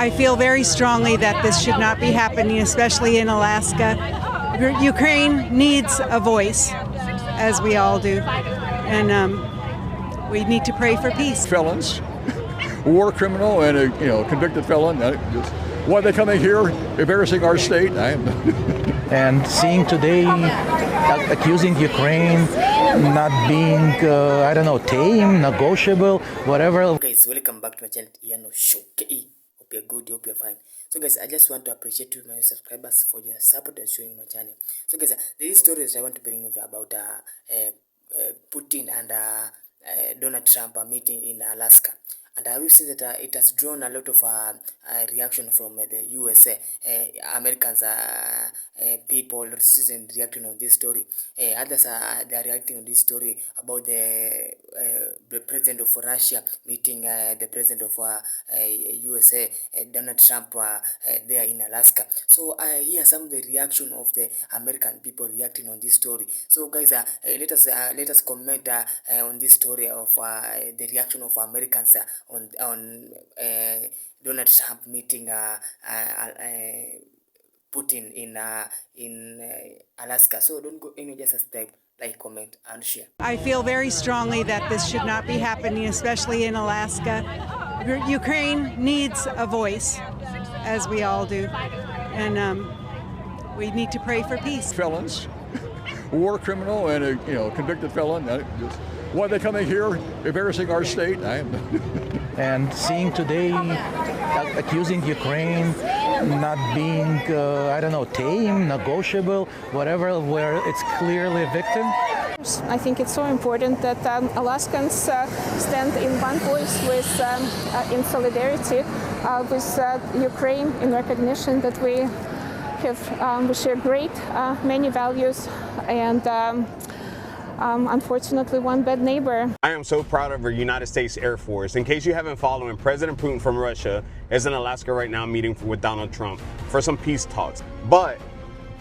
I feel very strongly that this should not be happening, especially in Alaska. Ukraine needs a voice, as we all do, and we need to pray for peace. Felons, war criminal, and a convicted felon. Why are they coming here, embarrassing our state? And seeing today accusing Ukraine not being, tame, negotiable, whatever. Guys, welcome back to my channel, Iano Show. Hope you're good, hope you're fine. So guys, I just want to appreciate you, my subscribers, for your support and showing my channel. So guys, there is stories I want to bring you about Putin and Donald Trump meeting in Alaska. And we've seen that it has drawn a lot of reaction from the USA. Americans, people, citizens reacting on this story. Others they are reacting on this story about the president of Russia meeting the president of USA, Donald Trump, there in Alaska. So here some of the reaction of the American people reacting on this story. So guys, let us comment on this story of the reaction of Americans on Donald Trump meeting Putin in Alaska. So don't go anywhere, just subscribe, like, comment, and share. I feel very strongly that this should not be happening, especially in Alaska. Ukraine needs a voice, as we all do, and we need to pray for peace. Felons, war criminal, and a convicted felon. Why are they coming here, embarrassing our state? And seeing today accusing Ukraine not being, tame, negotiable, whatever, where it's clearly a victim. I think it's so important that Alaskans stand in one voice in solidarity with Ukraine, in recognition that we share many values, and unfortunately one bad neighbor. I am so proud of our United States Air Force. In case you haven't followed, President Putin from Russia is in Alaska right now meeting with Donald Trump for some peace talks. But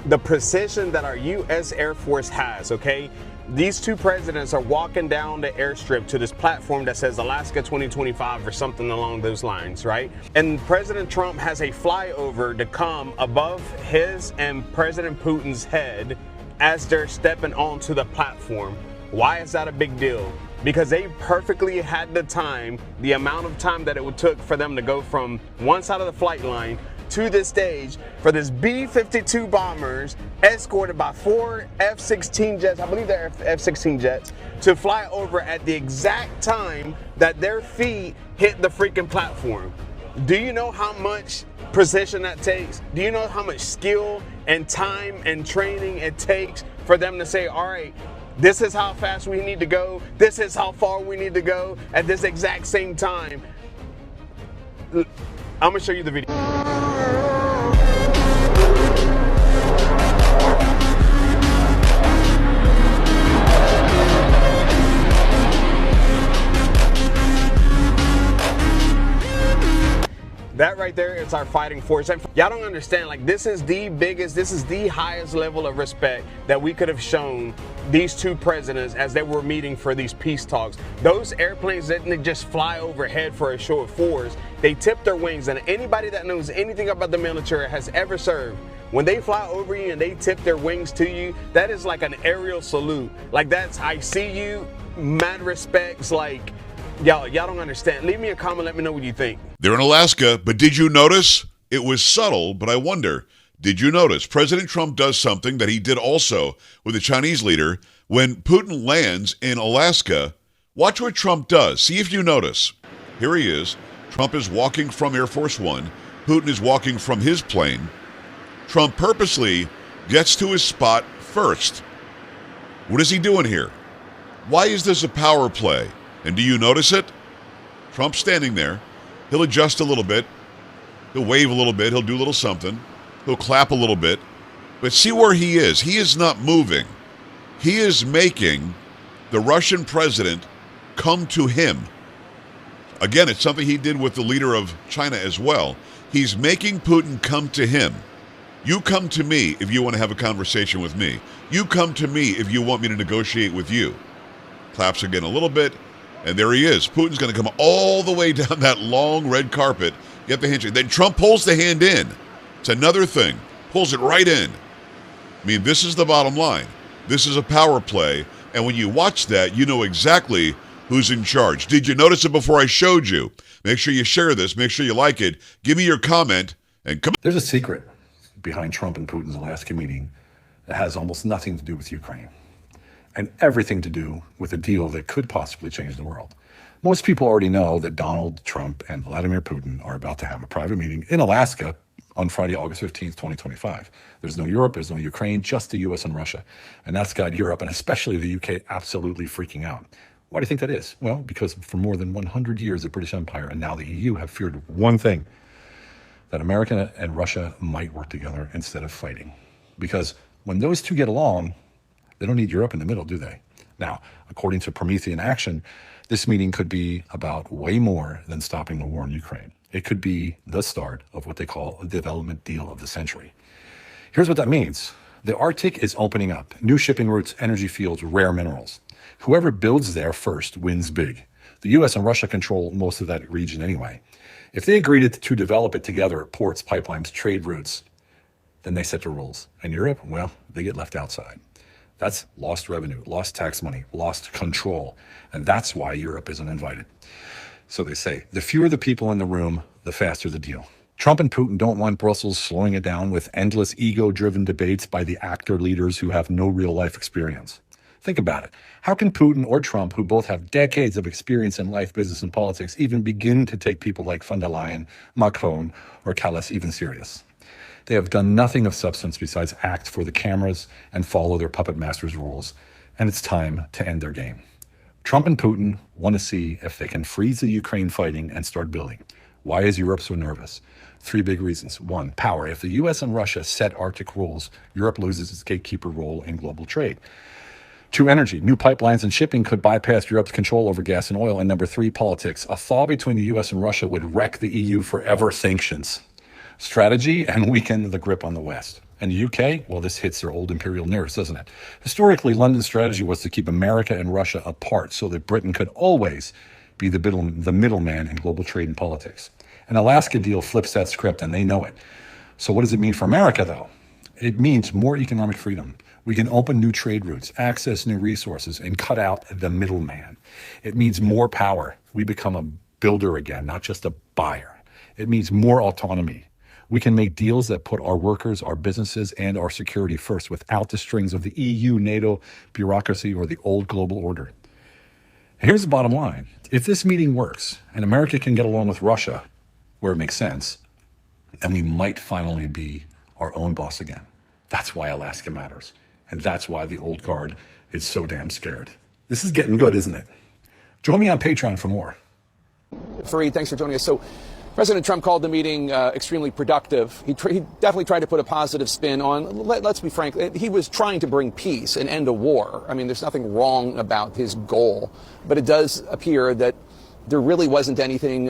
the precision that our U.S. Air Force has, okay? These two presidents are walking down the airstrip to this platform that says Alaska 2025 or something along those lines, right? And President Trump has a flyover to come above his and President Putin's head as they're stepping onto the platform. Why is that a big deal? Because they perfectly had the amount of time that it took for them to go from one side of the flight line to this stage for this B-52 bombers escorted by 4 F-16 jets, I believe they're F-16 jets, to fly over at the exact time that their feet hit the freaking platform. Do you know how much precision that takes? Do you know how much skill and time and training it takes for them to say, all right, this is how fast we need to go, this is how far we need to go at this exact same time? I'm gonna show you the video. That right there is our fighting force. And y'all don't understand, like, this is the highest level of respect that we could have shown these two presidents as they were meeting for these peace talks. Those airplanes didn't just fly overhead for a show of force. They tipped their wings, and anybody that knows anything about the military has ever served, when they fly over you and they tip their wings to you, that is like an aerial salute. Like, that's, I see you, mad respects, like, y'all don't understand. Leave me a comment, let me know what you think. They're in Alaska, but did you notice? It was subtle, but I wonder, did you notice? President Trump does something that he did also with the Chinese leader. When Putin lands in Alaska, watch what Trump does. See if you notice. Here he is. Trump is walking from Air Force One. Putin is walking from his plane. Trump purposely gets to his spot first. What is he doing here? Why is this a power play? And do you notice it? Trump's standing there. He'll adjust a little bit. He'll wave a little bit. He'll do a little something. He'll clap a little bit. But see where he is. He is not moving. He is making the Russian president come to him. Again, it's something he did with the leader of China as well. He's making Putin come to him. You come to me if you want to have a conversation with me. You come to me if you want me to negotiate with you. Claps again a little bit. And there he is. Putin's going to come all the way down that long red carpet You have the handshake. Then Trump pulls the hand in. It's another thing. Pulls it right in. I mean, this is the bottom line. This is a power play. And when you watch that, you know exactly who's in charge. Did you notice it before I showed you? Make sure you share this. Make sure you like it. Give me your comment. And come. There's a secret behind Trump and Putin's Alaska meeting that has almost nothing to do with Ukraine and everything to do with a deal that could possibly change the world. Most people already know that Donald Trump and Vladimir Putin are about to have a private meeting in Alaska on Friday, August 15th, 2025. There's no Europe, there's no Ukraine, just the US and Russia. And that's got Europe and especially the UK absolutely freaking out. Why do you think that is? Well, because for more than 100 years, the British Empire and now the EU have feared one thing, that America and Russia might work together instead of fighting. Because when those two get along, they don't need Europe in the middle, do they? Now, according to Promethean Action, this meeting could be about way more than stopping the war in Ukraine. It could be the start of what they call a development deal of the century. Here's what that means. The Arctic is opening up. New shipping routes, energy fields, rare minerals. Whoever builds there first wins big. The US and Russia control most of that region anyway. If they agree to develop it together, ports, pipelines, trade routes, then they set the rules. And Europe, well, they get left outside. That's lost revenue, lost tax money, lost control. And that's why Europe isn't invited. So they say, the fewer the people in the room, the faster the deal. Trump and Putin don't want Brussels slowing it down with endless ego-driven debates by the actor leaders who have no real-life experience. Think about it. How can Putin or Trump, who both have decades of experience in life, business, and politics, even begin to take people like von der Leyen, Macron, or Callas even serious? They have done nothing of substance besides act for the cameras and follow their puppet master's rules. And it's time to end their game. Trump and Putin want to see if they can freeze the Ukraine fighting and start building. Why is Europe so nervous? 3 big reasons. 1, power. If the US and Russia set Arctic rules, Europe loses its gatekeeper role in global trade. 2, energy. New pipelines and shipping could bypass Europe's control over gas and oil. And number 3, politics. A thaw between the US and Russia would wreck the EU forever. Sanctions. Strategy and weaken the grip on the West. And the UK, well, this hits their old imperial nerves, doesn't it? Historically, London's strategy was to keep America and Russia apart so that Britain could always be the middleman in global trade and politics. An Alaska deal flips that script, and they know it. So what does it mean for America, though? It means more economic freedom. We can open new trade routes, access new resources, and cut out the middleman. It means more power. We become a builder again, not just a buyer. It means more autonomy. We can make deals that put our workers, our businesses, and our security first without the strings of the EU, NATO, bureaucracy, or the old global order. Here's the bottom line. If this meeting works and America can get along with Russia where it makes sense, then we might finally be our own boss again. That's why Alaska matters. And that's why the old guard is so damn scared. This is getting good, isn't it? Join me on Patreon for more. Fareed, thanks for joining us. So President Trump called the meeting extremely productive. He definitely tried to put a positive spin on, let's be frank, he was trying to bring peace and end a war. I mean, there's nothing wrong about his goal, but it does appear that there really wasn't anything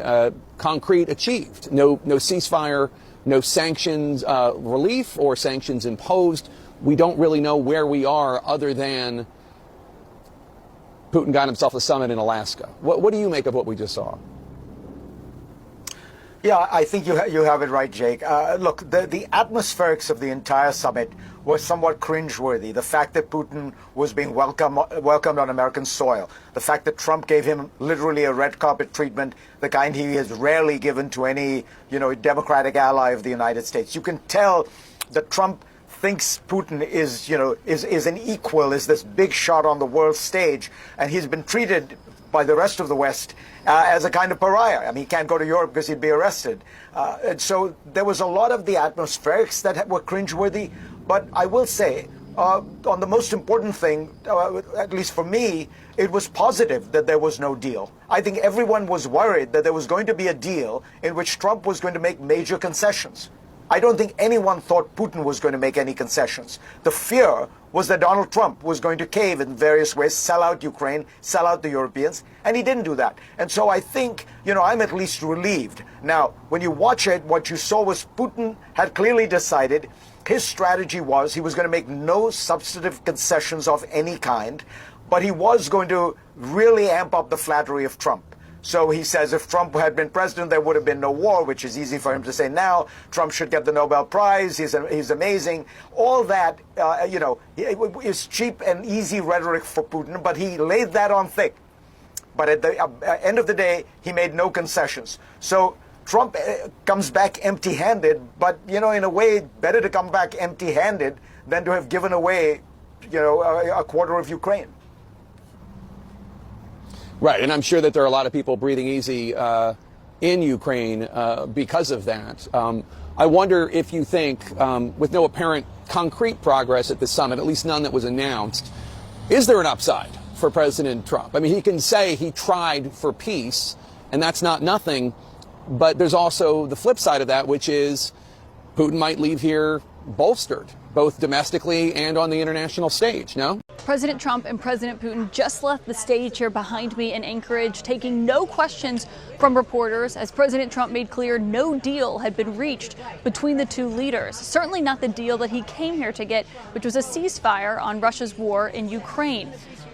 concrete achieved. No ceasefire, no sanctions relief or sanctions imposed. We don't really know where we are other than Putin got himself a summit in Alaska. What do you make of what we just saw? Yeah, I think you have it right, Jake. Look, the atmospherics of the entire summit was somewhat cringeworthy. The fact that Putin was being welcomed on American soil, the fact that Trump gave him literally a red carpet treatment, the kind he has rarely given to any, Democratic ally of the United States. You can tell that Trump thinks Putin is an equal, is this big shot on the world stage, and he's been treated by the rest of the West as a kind of pariah. I mean, he can't go to Europe because he'd be arrested. And so there was a lot of the atmospherics that were cringeworthy. But I will say, on the most important thing, at least for me, it was positive that there was no deal. I think everyone was worried that there was going to be a deal in which Trump was going to make major concessions. I don't think anyone thought Putin was going to make any concessions. The fear was that Donald Trump was going to cave in various ways, sell out Ukraine, sell out the Europeans, and he didn't do that. And so I think, I'm at least relieved. Now, when you watch it, what you saw was Putin had clearly decided his strategy was he was going to make no substantive concessions of any kind, but he was going to really amp up the flattery of Trump. So he says if Trump had been president, there would have been no war, which is easy for him to say now. Trump should get the Nobel Prize. He's amazing. All that, is cheap and easy rhetoric for Putin, but he laid that on thick. But at the end of the day, he made no concessions. So Trump comes back empty-handed, but, in a way, better to come back empty-handed than to have given away, a quarter of Ukraine. Right, and I'm sure that there are a lot of people breathing easy in Ukraine because of that. I wonder if you think, with no apparent concrete progress at the summit, at least none that was announced, is there an upside for President Trump? I mean, he can say he tried for peace, and that's not nothing, but there's also the flip side of that, which is Putin might leave here bolstered, both domestically and on the international stage, no? President Trump and President Putin just left the stage here behind me in Anchorage, taking no questions from reporters, as President Trump made clear no deal had been reached between the two leaders. Certainly not the deal that he came here to get, which was a ceasefire on Russia's war in Ukraine.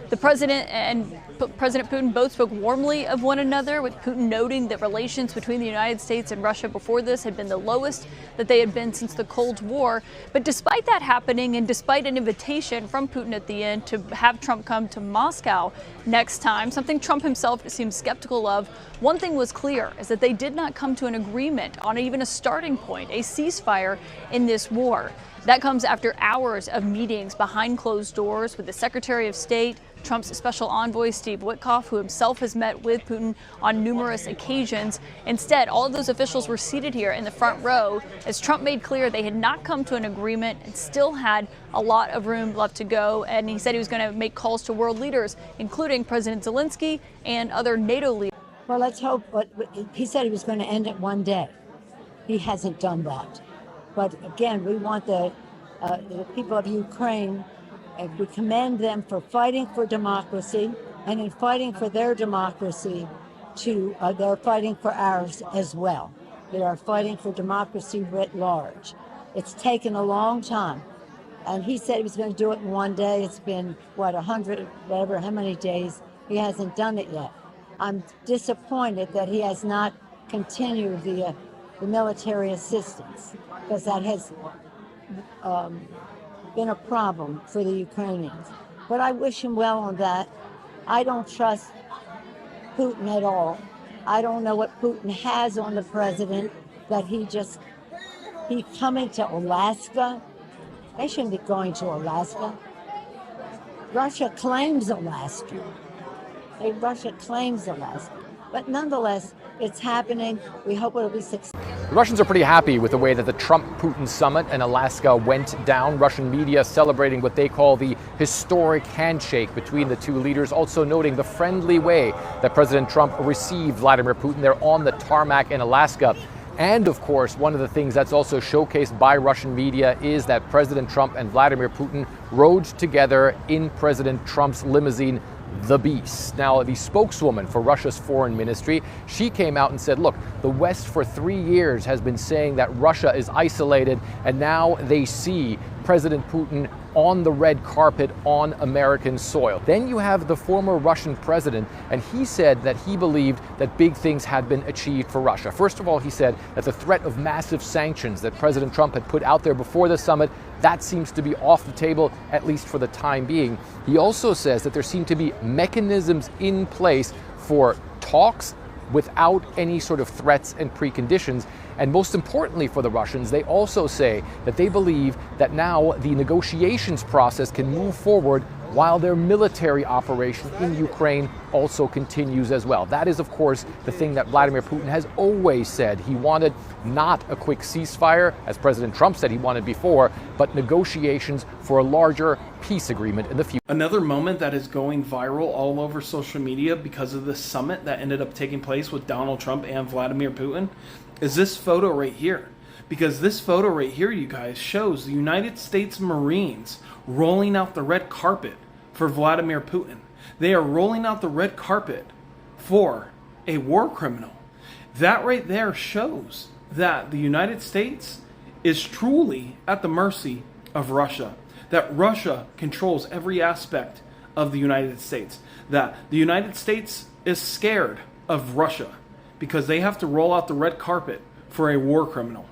The president and President Putin both spoke warmly of one another, with Putin noting that relations between the United States and Russia before this had been the lowest that they had been since the Cold War. But despite that happening, and despite an invitation from Putin at the end to have Trump come to Moscow next time, something Trump himself seemed skeptical of, one thing was clear, is that they did not come to an agreement on even a starting point, a ceasefire in this war. That comes after hours of meetings behind closed doors with the Secretary of State, Trump's special envoy, Steve Witkoff, who himself has met with Putin on numerous occasions. Instead, all of those officials were seated here in the front row as Trump made clear they had not come to an agreement and still had a lot of room left to go. And he said he was going to make calls to world leaders, including President Zelensky and other NATO leaders. Well, let's hope. But he said he was going to end it one day. He hasn't done that. But again, we want the people of Ukraine, we commend them for fighting for democracy, and in fighting for their democracy, they're fighting for ours as well. They are fighting for democracy writ large. It's taken a long time, and he said he was going to do it in one day. It's been, 100, whatever, how many days? He hasn't done it yet. I'm disappointed that he has not continued the military assistance, because that has been a problem for the Ukrainians. But I wish him well on that. I don't trust Putin at all. I don't know what Putin has on the president, that he coming to Alaska. They shouldn't be going to Alaska. Russia claims Alaska. Russia claims Alaska. But nonetheless, it's happening. We hope it'll be successful. The Russians are pretty happy with the way that the Trump-Putin summit in Alaska went down. Russian media celebrating what they call the historic handshake between the two leaders, also noting the friendly way that President Trump received Vladimir Putin there on the tarmac in Alaska. And of course, one of the things that's also showcased by Russian media is that President Trump and Vladimir Putin rode together in President Trump's limousine, the Beast. Now, the spokeswoman for Russia's foreign ministry, she came out and said, look, the West for 3 years has been saying that Russia is isolated, and now they see President Putin on the red carpet on American soil. Then you have the former Russian president, and he said that he believed that big things had been achieved for Russia. First of all, he said that the threat of massive sanctions that President Trump had put out there before the summit, that seems to be off the table, at least for the time being. He also says that there seem to be mechanisms in place for talks without any sort of threats and preconditions. And most importantly for the Russians, they also say that they believe that now the negotiations process can move forward while their military operation in Ukraine also continues as well. That is, of course, the thing that Vladimir Putin has always said. He wanted not a quick ceasefire, as President Trump said he wanted before, but negotiations for a larger peace agreement in the future. Another moment that is going viral all over social media because of this summit that ended up taking place with Donald Trump and Vladimir Putin is this photo right here. Because this photo right here, you guys, shows the United States Marines rolling out the red carpet for Vladimir Putin. They are rolling out the red carpet for a war criminal. That right there shows that the United States is truly at the mercy of Russia. That Russia controls every aspect of the United States. That the United States is scared of Russia because they have to roll out the red carpet for a war criminal.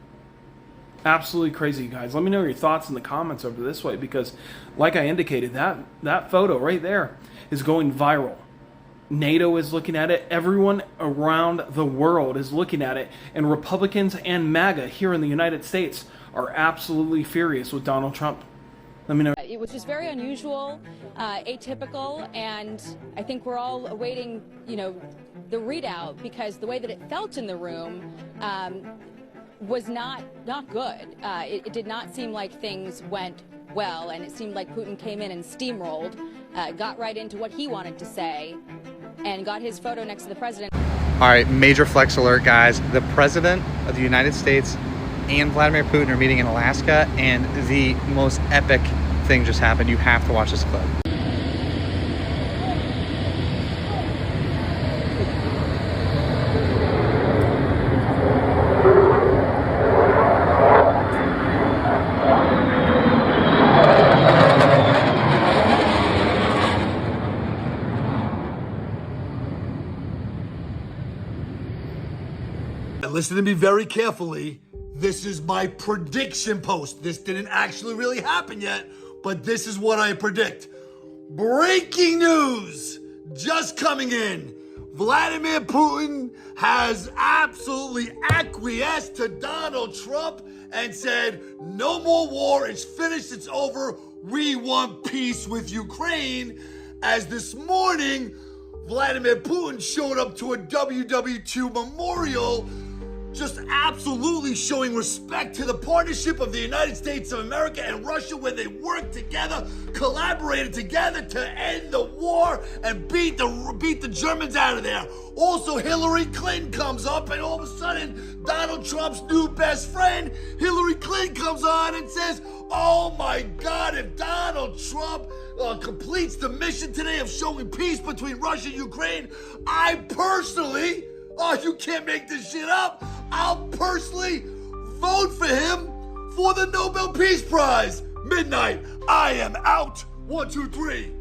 Absolutely crazy, you guys. Let me know your thoughts in the comments over this way because, like I indicated, that photo right there is going viral. NATO is looking at it. Everyone around the world is looking at it. And Republicans and MAGA here in the United States are absolutely furious with Donald Trump. Let me know. It was just very unusual, atypical, and I think we're all awaiting, the readout because the way that it felt in the room was not good. It did not seem like things went well, and it seemed like Putin came in and steamrolled, got right into what he wanted to say, and got his photo next to the president. All right, major flex alert, guys. The president of the United States and Vladimir Putin are meeting in Alaska, and the most epic thing just happened. You have to watch this clip. Listen to me very carefully. This is my prediction post. This didn't actually really happen yet, but this is what I predict. Breaking news just coming in. Vladimir Putin has absolutely acquiesced to Donald Trump and said, no more war, it's finished, it's over, we want peace with Ukraine. As this morning, Vladimir Putin showed up to a WW2 memorial, just absolutely showing respect to the partnership of the United States of America and Russia when they worked together, collaborated together to end the war and beat the Germans out of there. Also, Hillary Clinton comes up and all of a sudden, Donald Trump's new best friend, Hillary Clinton, comes on and says, oh my God, if Donald Trump completes the mission today of showing peace between Russia and Ukraine, I personally, you can't make this shit up, I'll personally vote for him for the Nobel Peace Prize. Midnight, I am out. 1, 2, 3.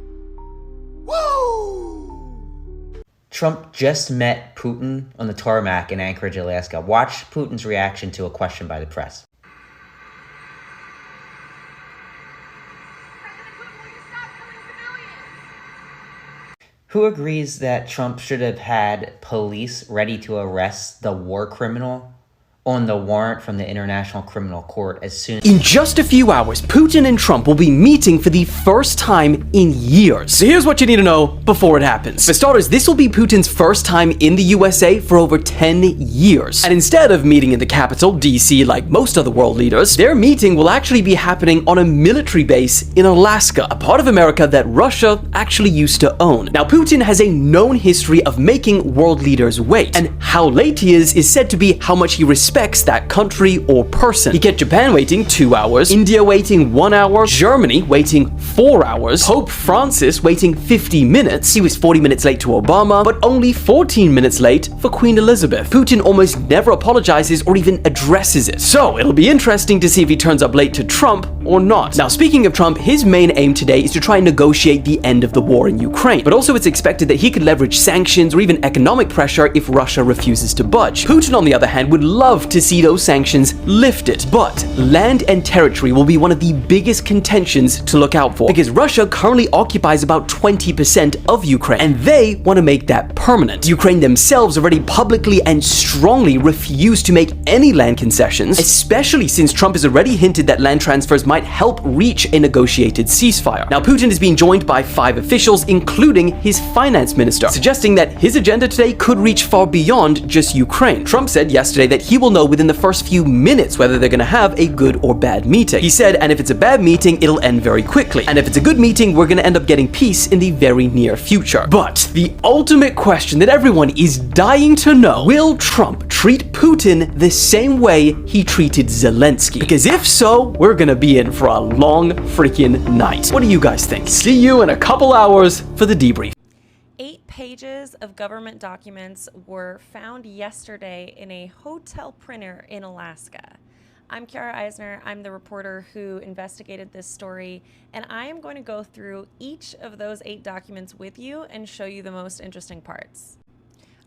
Woo! Trump just met Putin on the tarmac in Anchorage, Alaska. Watch Putin's reaction to a question by the press. Who agrees that Trump should have had police ready to arrest the war criminal on the warrant from the International Criminal Court as soon as... In just a few hours, Putin and Trump will be meeting for the first time in years. So here's what you need to know before it happens. For starters, this will be Putin's first time in the USA for over 10 years. And instead of meeting in the capital, DC, like most other world leaders, their meeting will actually be happening on a military base in Alaska, a part of America that Russia actually used to own. Now, Putin has a known history of making world leaders wait, and how late he is said to be how much he respects that country or person. He kept Japan waiting 2 hours, India waiting 1 hour, Germany waiting 4 hours, Pope Francis waiting 50 minutes. He was 40 minutes late to Obama, but only 14 minutes late for Queen Elizabeth. Putin almost never apologizes or even addresses it. So it'll be interesting to see if he turns up late to Trump or not. Now, speaking of Trump, his main aim today is to try and negotiate the end of the war in Ukraine. But also it's expected that he could leverage sanctions or even economic pressure if Russia refuses to budge. Putin, on the other hand, would love to see those sanctions lifted. But land and territory will be one of the biggest contentions to look out for, because Russia currently occupies about 20% of Ukraine, and they want to make that permanent. Ukraine themselves already publicly and strongly refuse to make any land concessions, especially since Trump has already hinted that land transfers might help reach a negotiated ceasefire. Now, Putin is being joined by 5 officials, including his finance minister, suggesting that his agenda today could reach far beyond just Ukraine. Trump said yesterday that he will know within the first few minutes whether they're going to have a good or bad meeting. He said, and if it's a bad meeting, it'll end very quickly. And if it's a good meeting, we're going to end up getting peace in the very near future. But the ultimate question that everyone is dying to know, will Trump treat Putin the same way he treated Zelensky? Because if so, we're going to be in for a long freaking night. What do you guys think? See you in a couple hours for the debrief. 8 pages of government documents were found yesterday in a hotel printer in Alaska. I'm Kiara Eisner. I'm the reporter who investigated this story, and I am going to go through each of those 8 documents with you and show you the most interesting parts.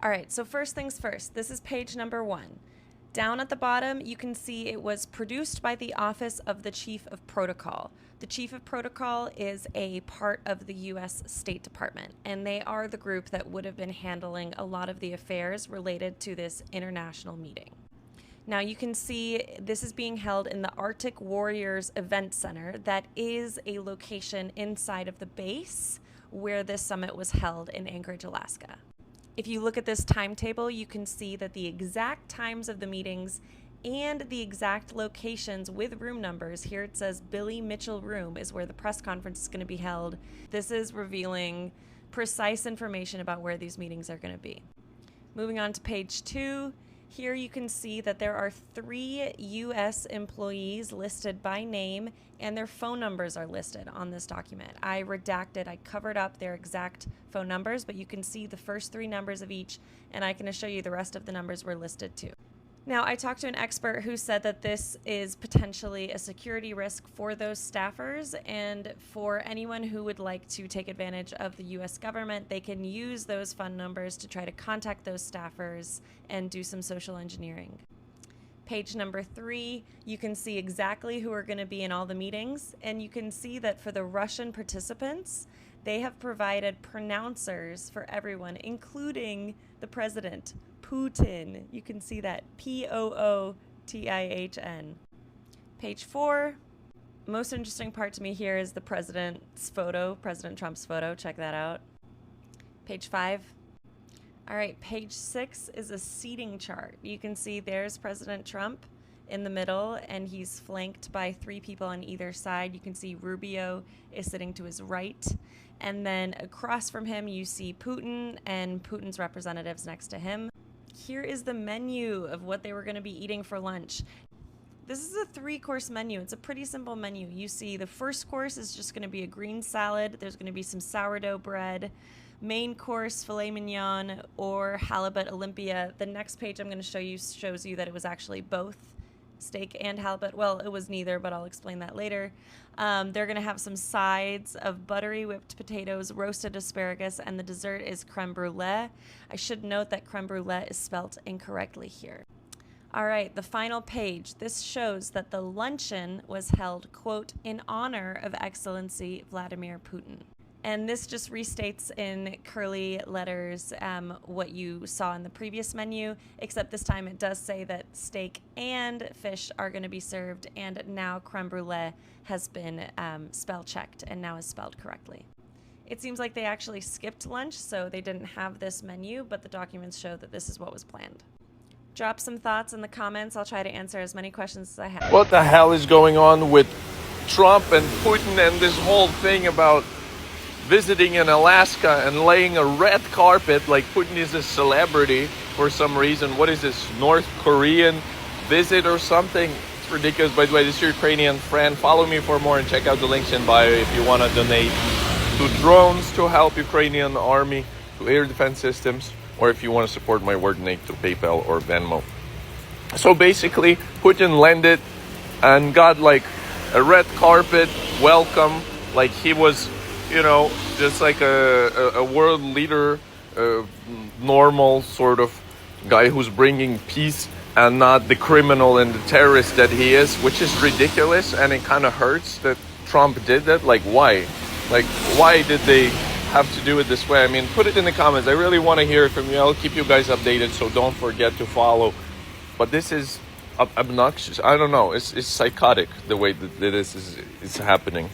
All right, so first things first, this is page number 1. Down at the bottom, you can see it was produced by the Office of the Chief of Protocol. The Chief of Protocol is a part of the U.S. State Department, and they are the group that would have been handling a lot of the affairs related to this international meeting. Now you can see this is being held in the Arctic Warriors Event Center. That is a location inside of the base where this summit was held in Anchorage, Alaska. If you look at this timetable, you can see that the exact times of the meetings and the exact locations with room numbers, here it says Billy Mitchell Room is where the press conference is going to be held. This is revealing precise information about where these meetings are going to be. Moving on to page 2, here you can see that there are 3 U.S. employees listed by name, and their phone numbers are listed on this document. I covered up their exact phone numbers, but you can see the first 3 numbers of each, and I can show you the rest of the numbers were listed too. Now, I talked to an expert who said that this is potentially a security risk for those staffers, and for anyone who would like to take advantage of the U.S. government, they can use those phone numbers to try to contact those staffers and do some social engineering. Page number 3, you can see exactly who are going to be in all the meetings, and you can see that for the Russian participants, they have provided pronouncers for everyone, including the president, Putin. You can see that, P-O-O-T-I-H-N. Page 4, most interesting part to me here is the president's photo, President Trump's photo. Check that out. Page 5. All right, page 6 is a seating chart. You can see there's President Trump in the middle, and he's flanked by 3 people on either side. You can see Rubio is sitting to his right. And then across from him, you see Putin and Putin's representatives next to him. Here is the menu of what they were going to be eating for lunch. This is a 3-course menu. It's a pretty simple menu. You see the first course is just going to be a green salad. There's going to be some sourdough bread. Main course, filet mignon or halibut Olympia. The next page I'm going to show you shows you that it was actually both steak and halibut. Well, it was neither, but I'll explain that later. They're going to have some sides of buttery whipped potatoes, roasted asparagus, and the dessert is creme brulee. I should note that creme brulee is spelt incorrectly here. All right, the final page. This shows that the luncheon was held, quote, in honor of Excellency Vladimir Putin. And this just restates in curly letters what you saw in the previous menu, except this time it does say that steak and fish are going to be served, and now creme brulee has been spell checked and now is spelled correctly. It seems like they actually skipped lunch, so they didn't have this menu, but the documents show that this is what was planned. Drop some thoughts in the comments. I'll try to answer as many questions as I have. What the hell is going on with Trump and Putin and this whole thing about visiting in Alaska and laying a red carpet like Putin is a celebrity for some reason? What is this, North Korean visit or something? It's ridiculous. By the way, this is your Ukrainian friend. Follow me for more and check out the links in bio if you want to donate to drones to help Ukrainian army, to air defense systems, or if you want to support my work, donate to PayPal or Venmo. So basically, Putin landed and got like a red carpet welcome, like he was, you know, just like a world leader, normal sort of guy who's bringing peace and not the criminal and the terrorist that he is, which is ridiculous. And it kind of hurts that Trump did that. Like, why? Like, why did they have to do it this way? I mean, put it in the comments. I really want to hear from you. I'll keep you guys updated, so don't forget to follow. But this is obnoxious. I don't know. It's psychotic the way that this is happening.